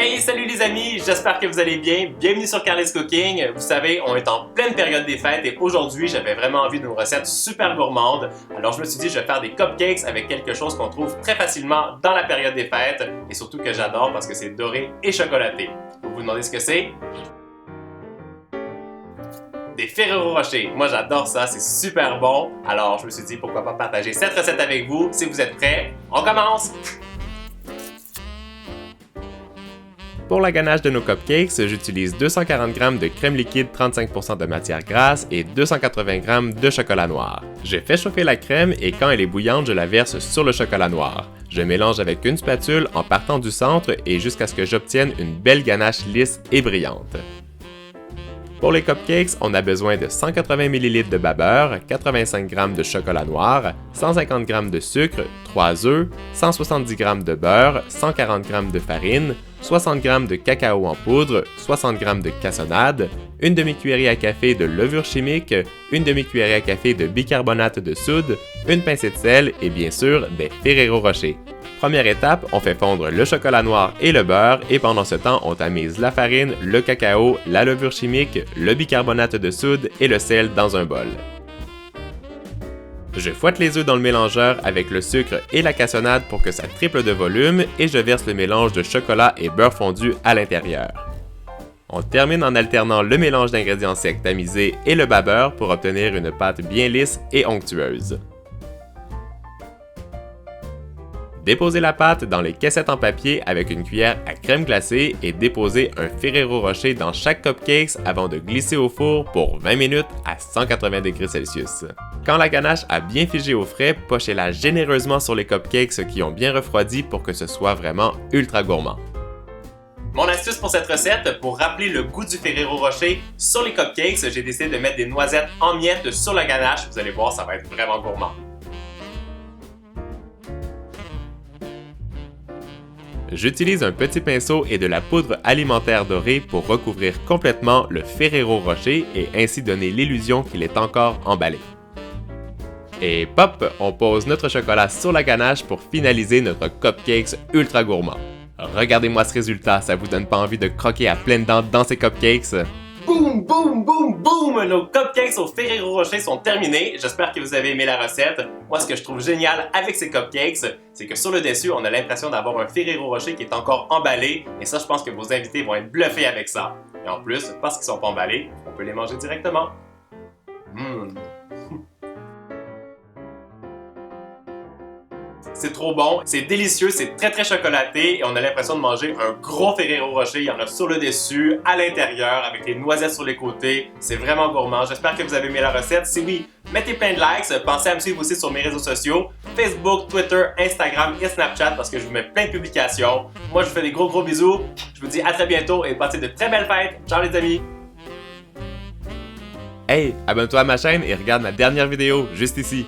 Hey, salut les amis, j'espère que vous allez bien. Bienvenue sur Carly's Cooking. Vous savez, on est en pleine période des fêtes et aujourd'hui, j'avais vraiment envie d'une recette super gourmande. Alors je me suis dit, je vais faire des cupcakes avec quelque chose qu'on trouve très facilement dans la période des fêtes et surtout que j'adore parce que c'est doré et chocolaté. Vous vous demandez ce que c'est? Des Ferrero Rocher. Moi j'adore ça, c'est super bon. Alors je me suis dit, pourquoi pas partager cette recette avec vous. Si vous êtes prêts, on commence! Pour la ganache de nos cupcakes, j'utilise 240 g de crème liquide 35% de matière grasse et 280 g de chocolat noir. Je fais chauffer la crème et quand elle est bouillante, je la verse sur le chocolat noir. Je mélange avec une spatule en partant du centre et jusqu'à ce que j'obtienne une belle ganache lisse et brillante. Pour les cupcakes, on a besoin de 180 ml de beurre, 85 g de chocolat noir, 150 g de sucre, 3 œufs, 170 g de beurre, 140 g de farine, 60 g de cacao en poudre, 60 g de cassonade, une demi-cuillerée à café de levure chimique, une demi-cuillerée à café de bicarbonate de soude, une pincée de sel et bien sûr des Ferrero Rocher. Première étape, on fait fondre le chocolat noir et le beurre et pendant ce temps, on tamise la farine, le cacao, la levure chimique, le bicarbonate de soude et le sel dans un bol. Je fouette les œufs dans le mélangeur avec le sucre et la cassonade pour que ça triple de volume et je verse le mélange de chocolat et beurre fondu à l'intérieur. On termine en alternant le mélange d'ingrédients secs tamisés et le bas-beurre pour obtenir une pâte bien lisse et onctueuse. Déposez la pâte dans les caissettes en papier avec une cuillère à crème glacée et déposez un Ferrero Rocher dans chaque cupcake avant de glisser au four pour 20 minutes à 180 degrés Celsius. Quand la ganache a bien figé au frais, pochez-la généreusement sur les cupcakes qui ont bien refroidi pour que ce soit vraiment ultra gourmand. Mon astuce pour cette recette, pour rappeler le goût du Ferrero Rocher sur les cupcakes, j'ai décidé de mettre des noisettes en miettes sur la ganache. Vous allez voir, ça va être vraiment gourmand. J'utilise un petit pinceau et de la poudre alimentaire dorée pour recouvrir complètement le Ferrero Rocher et ainsi donner l'illusion qu'il est encore emballé. Et pop, on pose notre chocolat sur la ganache pour finaliser notre cupcakes ultra gourmand. Regardez-moi ce résultat, ça vous donne pas envie de croquer à pleines dents dans ces cupcakes? Boum, boum, boum, boum! Nos cupcakes au Ferrero Rocher sont terminés. J'espère que vous avez aimé la recette. Moi, ce que je trouve génial avec ces cupcakes, c'est que sur le dessus, on a l'impression d'avoir un Ferrero Rocher qui est encore emballé. Et ça, je pense que vos invités vont être bluffés avec ça. Et en plus, parce qu'ils sont pas emballés, on peut les manger directement. C'est trop bon, c'est délicieux, c'est très très chocolaté et on a l'impression de manger un gros Ferrero Rocher. Il y en a sur le dessus, à l'intérieur, avec les noisettes sur les côtés. C'est vraiment gourmand. J'espère que vous avez aimé la recette. Si oui, mettez plein de likes. Pensez à me suivre aussi sur mes réseaux sociaux, Facebook, Twitter, Instagram et Snapchat parce que je vous mets plein de publications. Moi, je vous fais des gros bisous. Je vous dis à très bientôt et passez de très belles fêtes. Ciao les amis! Hey, abonne-toi à ma chaîne et regarde ma dernière vidéo, juste ici.